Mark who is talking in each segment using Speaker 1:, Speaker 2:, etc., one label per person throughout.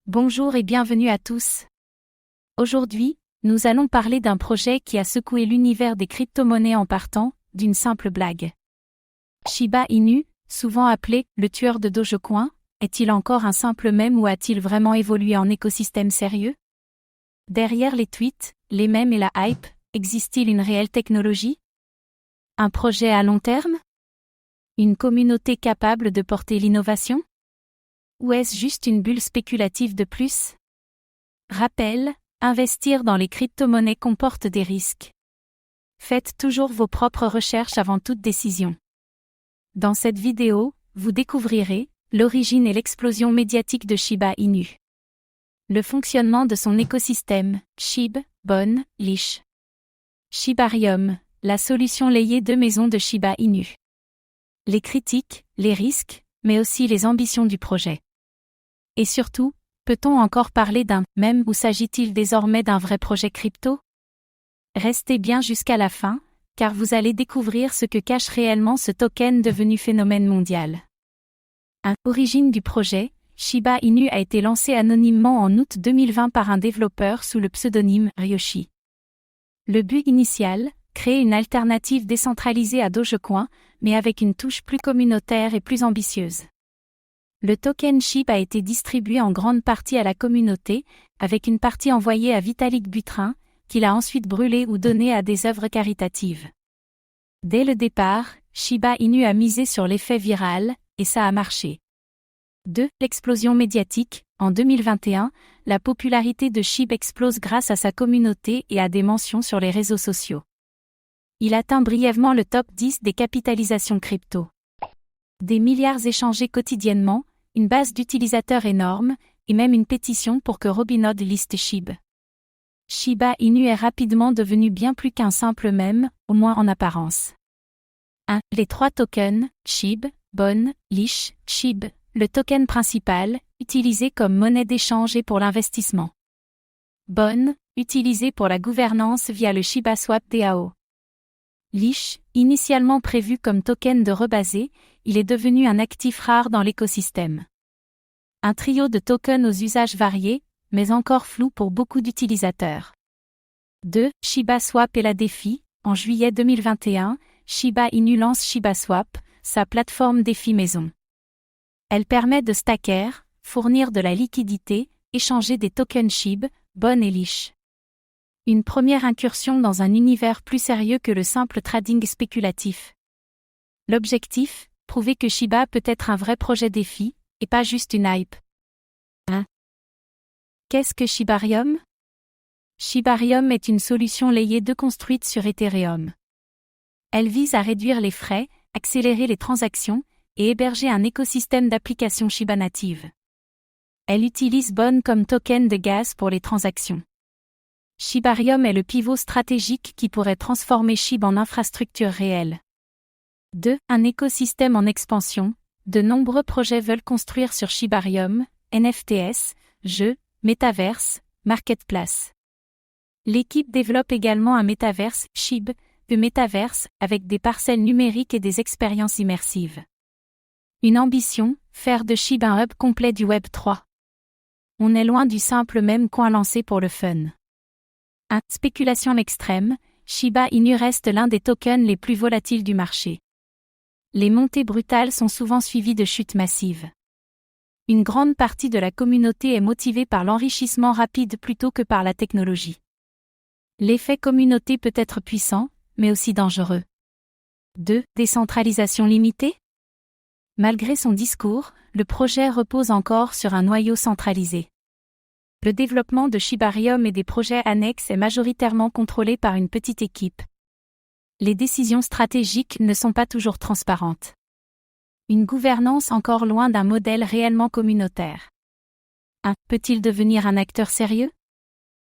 Speaker 1: Bonjour et bienvenue à tous. Aujourd'hui, nous allons parler d'un projet qui a secoué l'univers des crypto-monnaies en partant d'une simple blague. Shiba Inu, souvent appelé le tueur de Dogecoin, est-il encore un simple mème ou a-t-il vraiment évolué en écosystème sérieux? Derrière les tweets, les mèmes et la hype, existe-t-il une réelle technologie? Un projet à long terme? Une communauté capable de porter l'innovation? Ou est-ce juste une bulle spéculative de plus? Rappel, investir dans les crypto-monnaies comporte des risques. Faites toujours vos propres recherches avant toute décision. Dans cette vidéo, vous découvrirez l'origine et l'explosion médiatique de Shiba Inu. Le fonctionnement de son écosystème, SHIB, BON, Leash. Shibarium, la solution layée de maison de Shiba Inu. Les critiques, les risques, mais aussi les ambitions du projet. Et surtout, peut-on encore parler d'un mème ou s'agit-il désormais d'un vrai projet crypto? Restez bien jusqu'à la fin, car vous allez découvrir ce que cache réellement ce token devenu phénomène mondial. Origine du projet, Shiba Inu a été lancé anonymement en août 2020 par un développeur sous le pseudonyme Ryoshi. Le but initial, créer une alternative décentralisée à Dogecoin, mais avec une touche plus communautaire et plus ambitieuse. Le token SHIB a été distribué en grande partie à la communauté, avec une partie envoyée à Vitalik Buterin, qu'il a ensuite brûlé ou donné à des œuvres caritatives. Dès le départ, Shiba Inu a misé sur l'effet viral, et ça a marché. 2. L'explosion médiatique. En 2021, la popularité de SHIB explose grâce à sa communauté et à des mentions sur les réseaux sociaux. Il atteint brièvement le top 10 des capitalisations crypto. Des milliards échangés quotidiennement, une base d'utilisateurs énorme, et même une pétition pour que Robinhood liste SHIB. Shiba Inu est rapidement devenu bien plus qu'un simple mème, au moins en apparence. 1. Les trois tokens, SHIB, BON, Leash, SHIB, le token principal, utilisé comme monnaie d'échange et pour l'investissement. BON, utilisé pour la gouvernance via le ShibaSwap DAO. Leash, initialement prévu comme token de rebasé, il est devenu un actif rare dans l'écosystème. Un trio de tokens aux usages variés, mais encore flou pour beaucoup d'utilisateurs. 2. ShibaSwap et la défi. En juillet 2021, Shiba Inu lance ShibaSwap, sa plateforme défi maison. Elle permet de stacker, fournir de la liquidité, échanger des tokens SHIB, BON et Leash. Une première incursion dans un univers plus sérieux que le simple trading spéculatif. L'objectif, prouver que Shiba peut être un vrai projet défi, et pas juste une hype. 1. Qu'est-ce que Shibarium? Shibarium est une solution layée 2 construite sur Ethereum. Elle vise à réduire les frais, accélérer les transactions, et héberger un écosystème d'applications Shiba natives. Elle utilise BON comme token de gaz pour les transactions. Shibarium est le pivot stratégique qui pourrait transformer SHIB en infrastructure réelle. 2. Un écosystème en expansion. De nombreux projets veulent construire sur Shibarium, NFTs, jeux, métaverse, marketplace. L'équipe développe également un métaverse, SHIB, de métaverse, avec des parcelles numériques et des expériences immersives. Une ambition, faire de SHIB un hub complet du Web 3. On est loin du simple mème coin lancé pour le fun. 1. Spéculation extrême, Shiba Inu reste l'un des tokens les plus volatiles du marché. Les montées brutales sont souvent suivies de chutes massives. Une grande partie de la communauté est motivée par l'enrichissement rapide plutôt que par la technologie. L'effet communauté peut être puissant, mais aussi dangereux. 2. Décentralisation limitée. Malgré son discours, le projet repose encore sur un noyau centralisé. Le développement de Shibarium et des projets annexes est majoritairement contrôlé par une petite équipe. Les décisions stratégiques ne sont pas toujours transparentes. Une gouvernance encore loin d'un modèle réellement communautaire. 1. Peut-il devenir un acteur sérieux?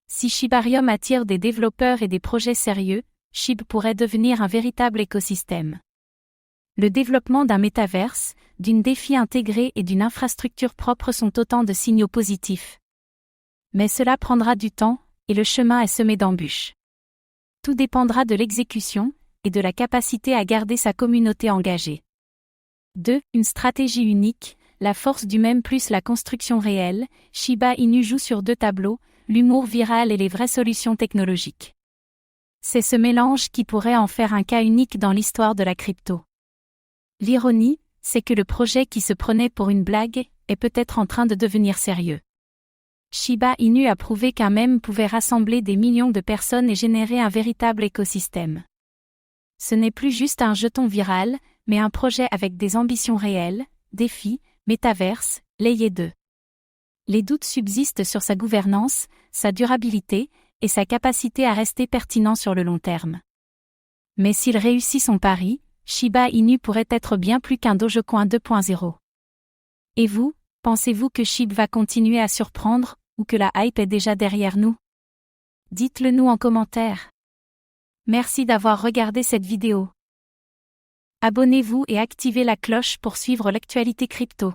Speaker 1: Si Shibarium attire des développeurs et des projets sérieux, SHIB pourrait devenir un véritable écosystème. Le développement d'un métaverse, d'une défi intégrée et d'une infrastructure propre sont autant de signaux positifs. Mais cela prendra du temps, et le chemin est semé d'embûches. Tout dépendra de l'exécution, et de la capacité à garder sa communauté engagée. 2. Une stratégie unique. la force du même plus la construction réelle, Shiba Inu joue sur deux tableaux, l'humour viral et les vraies solutions technologiques. C'est ce mélange qui pourrait en faire un cas unique dans l'histoire de la crypto. L'ironie, c'est que le projet qui se prenait pour une blague est peut-être en train de devenir sérieux. Shiba Inu a prouvé qu'un mème pouvait rassembler des millions de personnes et générer un véritable écosystème. Ce n'est plus juste un jeton viral, mais un projet avec des ambitions réelles, défis, métaverse, Layer 2. Les doutes subsistent sur sa gouvernance, sa durabilité, et sa capacité à rester pertinent sur le long terme. Mais s'il réussit son pari, Shiba Inu pourrait être bien plus qu'un Dogecoin 2.0. Et vous, pensez-vous que SHIB va continuer à surprendre, ou que la hype est déjà derrière nous? Dites-le nous en commentaire. Merci d'avoir regardé cette vidéo. Abonnez-vous et activez la cloche pour suivre l'actualité crypto.